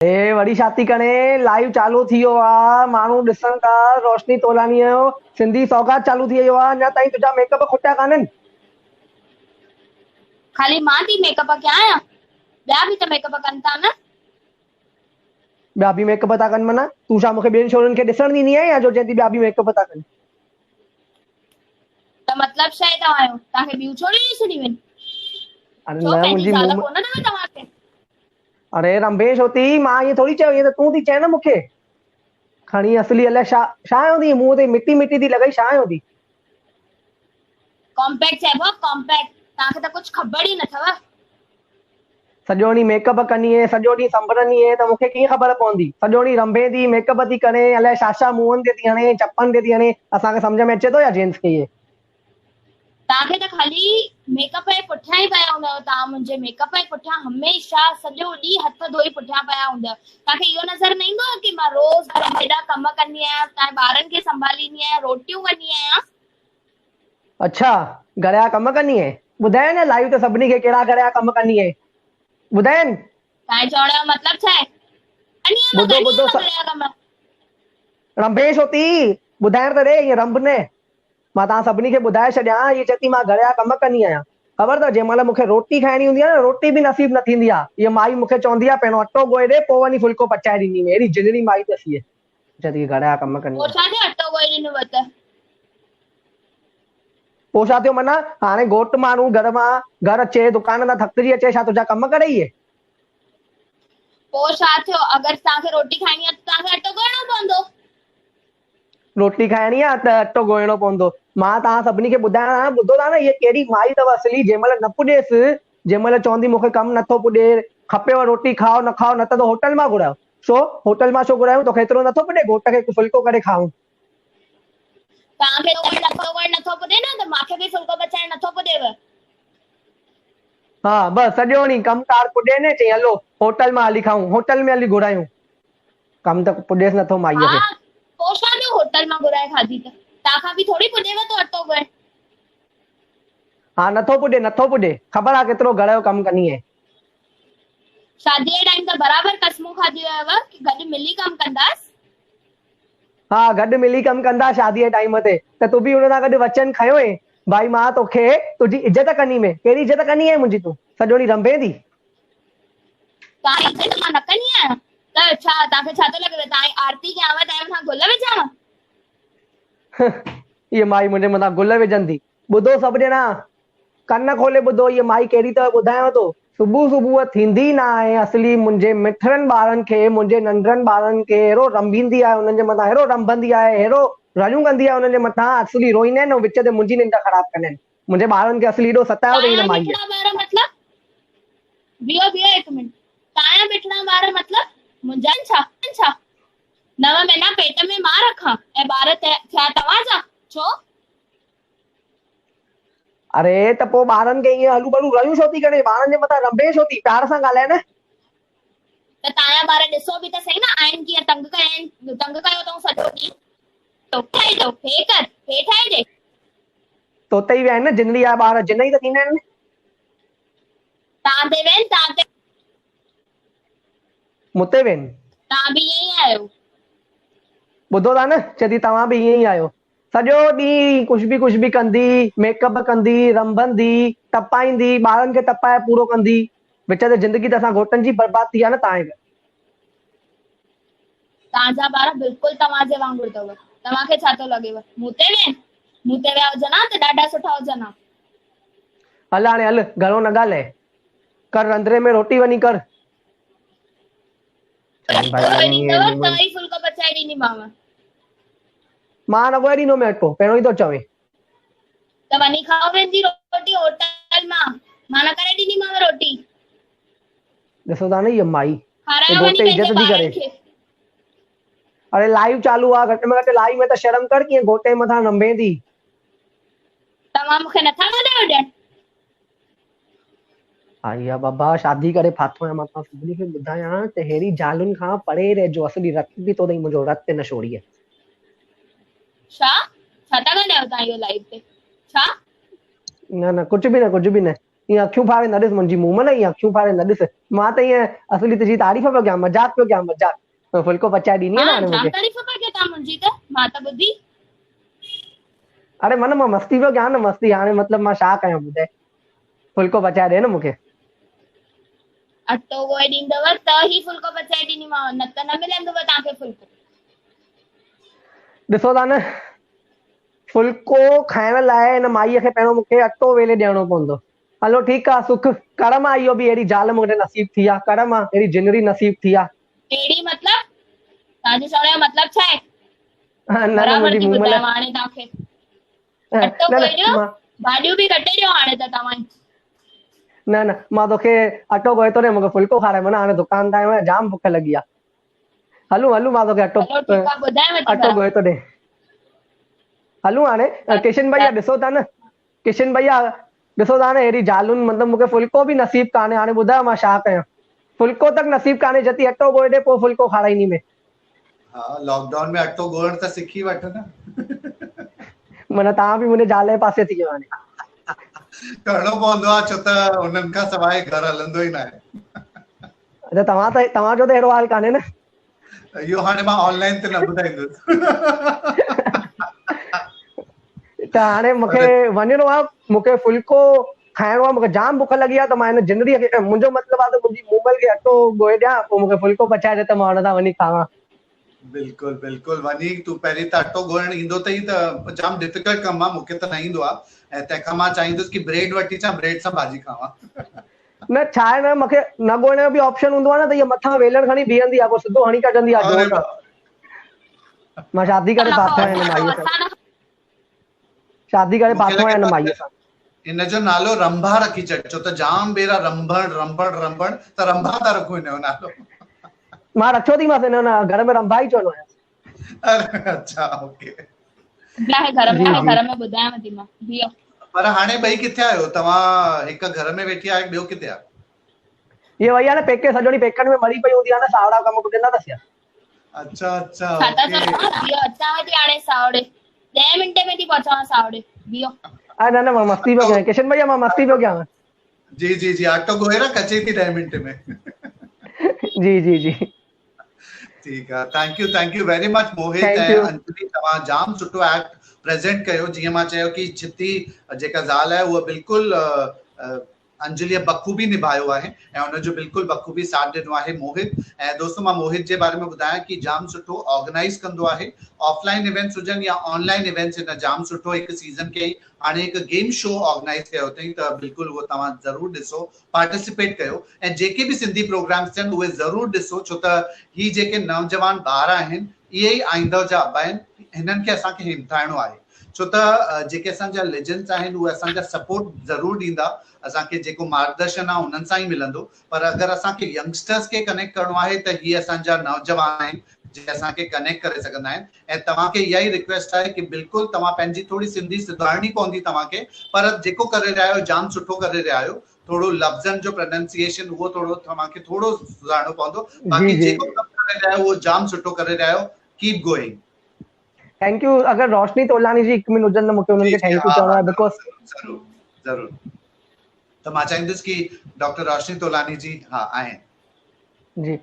ए वड़ी छाती कने लाइव चालू थी वियो आहे माण्हू ॾिसनि था रोशनी तोलानीअ जो सिंधी सौगात चालू थी वियो आहे अञा ताईं तुंहिंजा मेकअप खुटिया कान्हनि। खाली मां थी मेकअप कया आहियां, ॿिया बि त मेकअप कनि था न। ॿिया बि मेकअप था कनि माना तूं छा मूंखे ॿियनि छोरियुनि खे ॾिसण ॾींदी आहीं या जो चएं थी ॿिया बि मेकअप था कनि। त मतलब छा आहे तव्हांजो, तव्हांखे ॿियूं छोरियूं ॾिसणियूं आहिनि? अरे छो न पंहिंजी मुंहिंजी ज़ाल कोन अथव तव्हांखे? अरे रंभेश होती मां ईअं थोड़ी चयो ईअं त तूं थी चए न मूंखे खणी असली अलाए छा छा आयो थी मुंहं ते मिटी मिटी थी लॻई छा आयो थी। कॉम्पैक्ट चइबो आहे कॉम्पैक्ट, तव्हांखे त कुझु ख़बर ई न अथव। सॼो ॾींहुं मेकअप कंदी आहीं सॼो ॾींहुं संभरंदी आहीं त मूंखे कीअं ख़बर पवंदी। सॼो ॾींहुं रंभे थी मेकअप थी करे अलाए छा छा मुंहंनि ते थी हणे चपनि ते थी हणे असांखे सम्झ में अचे थो या जेंट्स खे इहे। तव्हांखे त खाली मेकअप जे पुठियां ई पिया हूंदव, तव्हां मुंहिंजे मेकअप जे पुठियां हमेशह सॼो ॾींहुं हथ धोई पुठियां पिया हूंदव। तव्हांखे इहो नज़र न ईंदो कि मां रोज़ घर में हेॾा कम कंदी आहियां, तव्हांजे ॿारनि खे संभालींदी आहियां, रोटियूं कंदी आहियां। अच्छा घर जा कम कंदी आहीं ॿुधाए न लाइव ते सभिनी खे कहिड़ा घर जा कम कंदी आहीं ॿुधाइनि। तव्हांजे चवण जो मतिलबु छा आहे? ॿुधो ॿुधो घर जा कम रंभेश होती ॿुधाइण त ॾे ईअं रंभ न मां तव्हां सभिनी खे ॿुधाए छॾियां हीअ चए थी मां घर जा कम कंदी आहियां। ख़बर अथव जंहिं महिल मूंखे रोटी खाइणी हूंदी आहे न रोटी बि नसीब न थींदी आहे। हीअ माई मूंखे चवंदी आहे पहिरियों अटो ॻोए ॾे पोइ वञी फुल्को पचाए ॾींदी में अहिड़ी जिगरी माई अथसि हीअ चए थी घर जा कम कंदी पोइ आहियां। छा थियो अटो ॻोए ॾिनव त? पोइ छा थियो माना हाणे घोटु माण्हू घर मां घर अचे दुकान तां थकिजी अचे छा तुंहिंजा कम करे इहे। पोइ छा थियो अगरि तव्हांखे रोटी खाइणी आहे त तव्हांखे अटो ॻोइणो पवंदो। रोटी खाइणी आहे त अटो ॻोइणो पवंदो। मां तव्हां सभिनी खे ॿुधायां ॿुधो था न हीअ कहिड़ी माई अथव असली जंहिं महिल न पुॼेसि जंहिं महिल चवंदी मूंखे कमु नथो पुॼे खपेव रोटी खाओ न खाओ न त होटल मां घुरायो। छो होटल मां छो घुरायूं तोखे एतिरो नथो पुॼे घोट खे फुल्को करे खाऊं। तव्हांखे नथो पुॼे न त मूंखे बि फुल्को पचाइण नथो पुॼेव। हा बसि सॼो ॾींहुं कमकार पुॼे न चई हलो होटल मां हली खाऊं होटल में हली घुरायूं कमु त पुॼेसि नथो माईअ हा खे। पोइ छा थियो होटल मां घुराए खाधी त तव्हांखां बि थोरी पुॼेव थो अटो ॻोइण। हा नथो पुॼे ख़बर आहे केतिरो घर जो कमु कंदी आहीं। शादीअ जे टाइम त बराबरि कसमूं खाधी हुयव कि गॾु मिली कमु कंदासीं। हा गॾु मिली कमु कंदा शादीअ जे टाइम ते त तूं बि हुन सां गॾु वचन खयों हुई भाई मां तोखे तुंहिंजी इज़त कंदी में कहिड़ी इज़त कंदी आहीं मुंहिंजी तूं सॼो ॾींहुं रंभे थी। तव्हांजी इज़त मां न कंदी आहियां त छा तव्हांखे छा थो लॻेव तव्हांजी आरती कयांव तव्हांजे मथां गुल विझांव? हीअ माई मुंहिंजे मथां गुल विझंदी। ॿुधो सभु ॼणा कन खोले ॿुधो हीअ माई कहिड़ी अथव ॿुधायांव थो। सुबुह सुबुह थींदी न आहे असली मुंहिंजे मिठड़नि ॿारनि खे मुंहिंजे नंढड़नि ॿारनि खे अहिड़ो रंभींदी आहे हुननि जे मथां अहिड़ो रंभंदी आहे अहिड़ो रड़ियूं कंदी आहे हुननि जे मथां असली रोईंदा आहिनि ऐं विच ते मुंहिंजी निंड ख़राबु कंदा आहिनि। मुंहिंजे ॿारनि खे असली एॾो सतायो अथई हिन तव्हांजा माईअ। मिठड़ा ॿार मतलब बीहो हिकु मिंट तव्हांजा मिठड़ा ॿार मतलब मुंहिंजा छा 9 महीना पेट में मां रखां ऐं ॿार थिया तव्हांजा छो? अरे त पोइ ॿारनि खे ईअं हलू भलू रड़ियूं छो थी करे ॿारनि जे मथां रंभे छो थी प्यार सां ॻाल्हाए न। त तव्हांजा ॿार ॾिसो बि त सही न आहिनि कीअं तंग कयो अथऊं सॼो ॾींहुं हे ठाहे ॾे। तोते ई विया आहिनि न जिनड़ी जा ॿार जिन ई त थींदा आहिनि। तव्हां ते वेन मूंते वेन तव्हां बि ईअं ई आहियो। ॿुधो था न चए थी तव्हां बि ईअं ई आहियो। सॼो ॾींहुं कुझु बि कंदी मेकअप कंदी रंभंदी तपाईंदी ॿारनि खे तपाए पूरो कंदी विच ते ज़िंदगी त असां घोटनि जी बर्बाद थी आहे न तव्हांजे। तव्हांजा ॿार बिल्कुलु तव्हांजे वांगुरु अथव तव्हांखे छा थो लॻेव मूंते विया हुजनि हा त ॾाढा सुठा हुजनि हा। हल हाणे हल घणो न ॻाल्हाए कर रंधिणे में रोटी वञी कर। त ई फुल्को पचाए ॾींदीमांव। मां न ॻोए ॾींदोमांइ अटो पहिरियों ई थो चवे। त वञी खाओ पंहिंजी रोटी होटल मां न करे ॾींदीमांव रोटी। ॾिसो था न हीअ माई खारायो घोट वञी जी पंहिंजे इज़त थी करे। ॿारनि खे। अरे लाइव चालू आहे घटि में घटि लाइव में त शर्म कर कीअं घोट जे मथां रंभे थी। तव्हां मूंखे नथा ॻाल्हायो ॼण। आई आहे बाबा शादी करे फाथो आहियां मां तव्हां सभिनी खे ॿुधायां त अहिड़ी ज़ालुनि खां परे रहिजो असली रत बि थो अथई मुंहिंजो रत न छोड़ीअ। छा था ॻाल्हायो तव्हां इहो लाइव ते छा? न कुझु बि न ईअं अखियूं फाड़े न ॾिस मुंहिंजी मुंहुं में, ईअं अखियूं फाड़े न ॾिस। मां त ईअं असली तुंहिंजी तारीफ़ पियो कयां, मज़ाक पियो कयां, मज़ाक। फुल्को पचाए ॾींदी न हाणे जाम मूंखे? तारीफ़ पिया कयो तव्हां मुंहिंजी त, मां त ॿुधी। अरे मन मां मस्ती पियो कयां न, मस्ती। हाणे मतिलबु मां छा कयां ॿुधाए? फुल्को पचाए ॾे न मूंखे। अटो ॻोहे ॾींदव त ई फुल्को पचाए ॾींदीमांव, न त न मिलंदव तव्हांखे फुल्को। ॾिसो था न, फुल्को खाइण लाइ हिन माईअ खे पहिरियों मूंखे अटो वेले ॾियणो पवंदो। हलो ठीकु आहे, सुख कर्म आहे, इहो बि अहिड़ी ज़ाल मूंखे नसीब थी आहे, कर्म आहे, अहिड़ी जिनरी नसीब थी आहे। अहिड़ी मतलब तव्हांजे चवण जो मतलब छा आहे? न न बराबरि मुंहिंजी थी मुंहुं में ॿुधायांव हाणे तव्हांखे। अटो न ॻोहे ॾियो, मां भाॼियूं बि कटे ॾियो हाणे त तव्हां। न न मां तोखे अटो ॻोहे थो ॾे, मूंखे फुल्को खाराए। माना हाणे दुकान तां आयो आहियां, जाम बुख लॻी आहे। हलूं हलूं, मां तोखे हलो ठीकु आहे, ॿुधायांव थी अटो ॻोहे थो ॾे। हलूं हाणे। किशन भैया ॾिसो था न, किशन भैया ॾिसो था न, अहिड़ी ज़ालुनि मतिलबु मूंखे फुल्को बि नसीब कान्हे। हाणे ॿुधायो मां छा कयां? फुल्को तक नसीब कान्हे, जति अटो ॻोहे ॾे पोइ फुल्को खाराईंदी में। हाँ, लॉकडाउन में अटो ॻोहण त सिखी वठ न। माना तव्हां बि मुंहिंजे ज़ाल जे पासे थी वियो हाणे। करणो पवंदो आहे, छो त उन्हनि खां सवाइ घर हलंदो ई न आहे। अच्छा, तव्हांजो त अहिड़ो हाल कान्हे न? इहो हाणे मां ऑनलाइन ते न ॿुधाईंदुसि। त हाणे मूंखे वञिणो आहे, मूंखे फुल्को खाइणो आहे, मूंखे जाम बुख लॻी आहे। त मां हिन जिंदड़ीअ खे, मुंहिंजो मतिलबु आहे त मुंहिंजी मूमल खे अटो ॻोहे ॾियां, पोइ मूंखे फुल्को पचाए ॾे त मां हुन सां वञी खावां। बिल्कुलु बिल्कुलु, वञी तूं पहिरीं त अटो ॻोहण ईंदो अथई त जाम डिफिकल्ट कमु आहे, मूंखे त न ईंदो आहे। ऐं तंहिंखां मां चाहींदुसि की ब्रेड वठी अचां, ब्रेड सां भाॼी खावां। न छा आहे न, मूंखे न ॻोहण जो बि ऑप्शन हूंदो आहे न, त इहे मथां वेलण खणी बीहंदी आहे, पोइ सिधो हणी कढंदी आहे अरे जोर सां। मां शादी करे फाथो आहियां हिन माईअ सां। शादी करे मूंखे फाथो लॻे आहियां हिन थो माईअ सां। इन जो नालो रंभा रखी छॾ, छो त जाम बेरा रंभण रंभण रंभण, त रंभा था रखूं हिन जो नालो। मां रखियो थी मां हिन घर में रंभा ई चवंदो आहियां। अरे अच्छा, ओके। घर में जी जी। घर में ॿुधायांव थी मां, बीहो। पर हाणे ॿई किथे आहियो तव्हां? हिकु घर में वेठी आहे, ॿियो किथे आहे? ये वई आहे न पेके, सॼो ॾींहुं पेकनि में मरी पई हूंदी आहे न, सावड़ा कम पुॼंदा अथसि छा? अच्छा अच्छा, छा था ओके। चओ? बीहो, अचांव थी हाणे सावड़े, 10 मिंट में थी पहुचांव सावड़े, बीहो। न न, मां मस्ती पियो कयां किशन भैया, मां मस्ती पियो कयां। जी जी जी, अटो ॻोहे रख, अचे थी 10 मिंट में। जी जी जी। ठीकु आहे, थैंक यू वेरी मच मोहित थैंक ऐं यू। अंजलि, तव्हां जाम सुठो एक्ट प्रेज़ेंट कयो। जीअं मां चयो कि छिती जेका ज़ाल आहे उहा बिल्कुलु अंजलिअ बख़ूबी निभायो आहे ऐं हुनजो बिल्कुलु बख़ूबी साथ ॾिनो आहे मोहित। ऐं दोस्तों, मां मोहित जे बारे में ॿुधायां कि जाम सुठो ऑर्गेनाइज कंदो आहे, ऑफलाइन इवेंट्स हुजनि या ऑनलाइन इवेंट्स। हिन जाम सुठो हिकु सीज़न कयईं, हाणे हिकु गेम शो ऑर्गेनाइज कयो अथई, त बिल्कुलु उहो तव्हां ज़रूरु ॾिसो, पार्टिसिपेट कयो। ऐं जेके बि सिंधी प्रोग्राम्स थियनि उहे ज़रूरु ॾिसो, छो त ही जेके नौजवान ॿार आहिनि इहे ई आईंदह जा अबा आहिनि, हिननि खे असांखे हिमथाइणो आहे। छो त जेके असांजा लेजेंड्स आहिनि उहे असांजा सपोर्ट ज़रूरु ॾींदा, असांखे जेको मार्गदर्शन आहे उन्हनि सां ई मिलंदो। पर अगरि असांखे यंगस्टर्स खे कनेक्ट करिणो आहे त इहे असांजा नौजवान आहिनि जेके असांखे कनेक्ट करे सघंदा आहिनि। ऐं तव्हांखे इहा ई रिक्वेस्ट आहे कि बिल्कुलु तव्हां पंहिंजी थोरी सिंधी सुधारणी पवंदी तव्हांखे, पर जेको करे रहिया आहियो जाम सुठो करे रहिया आहियो। थोरो लफ़्ज़नि जो प्रोनाउंसिएशन उहो थोरो तव्हांखे थोरो सुधारणो पवंदो। जी बाक़ी जी। जेको कमु करे रहिया आहियो उहो जाम सुठो करे रहिया आहियो, कीप गोइंग। Thank U. अगर रोशनी तोलानी जी 1 मिनट हुजनि त मूंखे उन्हनि जी खे जी, थैंक यू हाँ चवणो हाँ, आहे, बिकॉज़ ज़रूरु ज़रूरु। त मां चाहींदुसि कि डॉक्टर रोशनी तोलानी जी आहिनि। जी।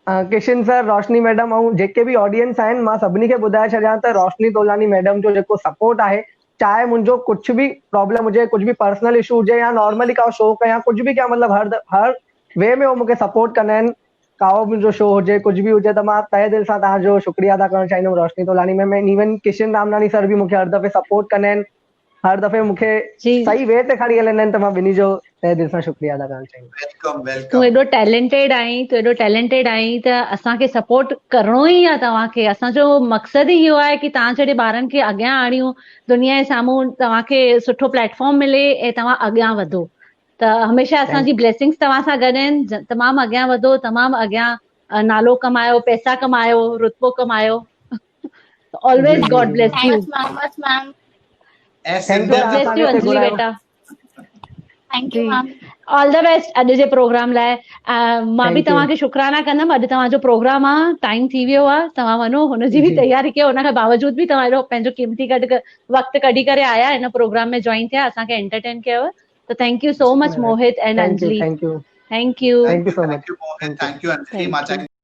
किशन सर, रोशनी मैडम ऐं जेके बि ऑडियंस आहिनि, मां सभिनी खे ॿुधाए छॾियां त रोशनी तोलानी मैडम जो जेको सपोर्ट आहे, चाहे मुंहिंजो कुझु बि प्रॉब्लम हुजे, कुझु बि पर्सनल इशू हुजे या नॉर्मली का शो कयां, कुझु बि कयां, मतिलबु हर वे में उहो मूंखे सपोर्ट कंदा आहिनि। का मुंहिंजो शो हुजे, कुझु बि हुजे, त मां तहे दिलि सां तव्हांजो शुक्रिया अदा करणु चाहींदुमि Roshni Tolani ma'am. Even Kishan Ramnani sir बि मूंखे हर दफ़े सपोर्ट कंदा आहिनि, हर दफ़े मूंखे सही वे ते खणी हलंदा आहिनि, त मां ॿिन्ही जो तहे दिलि सां शुक्रिया अदा करणु चाहींदुमि। वेलकम तूं वेलकम। एॾो टैलेंटेड आहीं त असांखे सपोर्ट करणो ई आहे तव्हांखे। असांजो मक़सदु ई इहो आहे कि तव्हां जहिड़े ॿारनि खे अॻियां आणियूं, दुनिया जे साम्हूं तव्हांखे सुठो प्लेटफॉर्म मिले ऐं तव्हां अॻियां वधो। त हमेशह असांजी ब्लेसिंग्स तव्हां सां गॾु आहिनि। तमामु अॻियां वधो, तमामु अॻियां नालो कमायो, पैसा कमायो, रुतबो कमायो। Always God bless you. Thanks ma'am. Thank you God bless असांखे यू हिते अंजलि घुरायो। बेटा। Thank you ji, ma'am. All the best अॼु जे प्रोग्राम लाइ। मां बि थैंक यू। तव्हांखे शुक्राना कंदमि। अॼु तव्हांजो प्रोग्राम आहे, टाइम थी वियो आहे, तव्हां वञो, हुनजी बि जी तयारी कयो। हुन खां बावजूद बि तव्हां एॾो पंहिंजो कीमती वक़्तु कढी करे आया, हिन प्रोग्राम में जॉइन थिया, असांखे एंटरटेन कयव। So thank you so much, Mohit and Thank you, Anjali. thank you, Thank you. thank you so much. Thank you, Mohit. Thank you, Anjali. Thank मां you. चाहींदुसि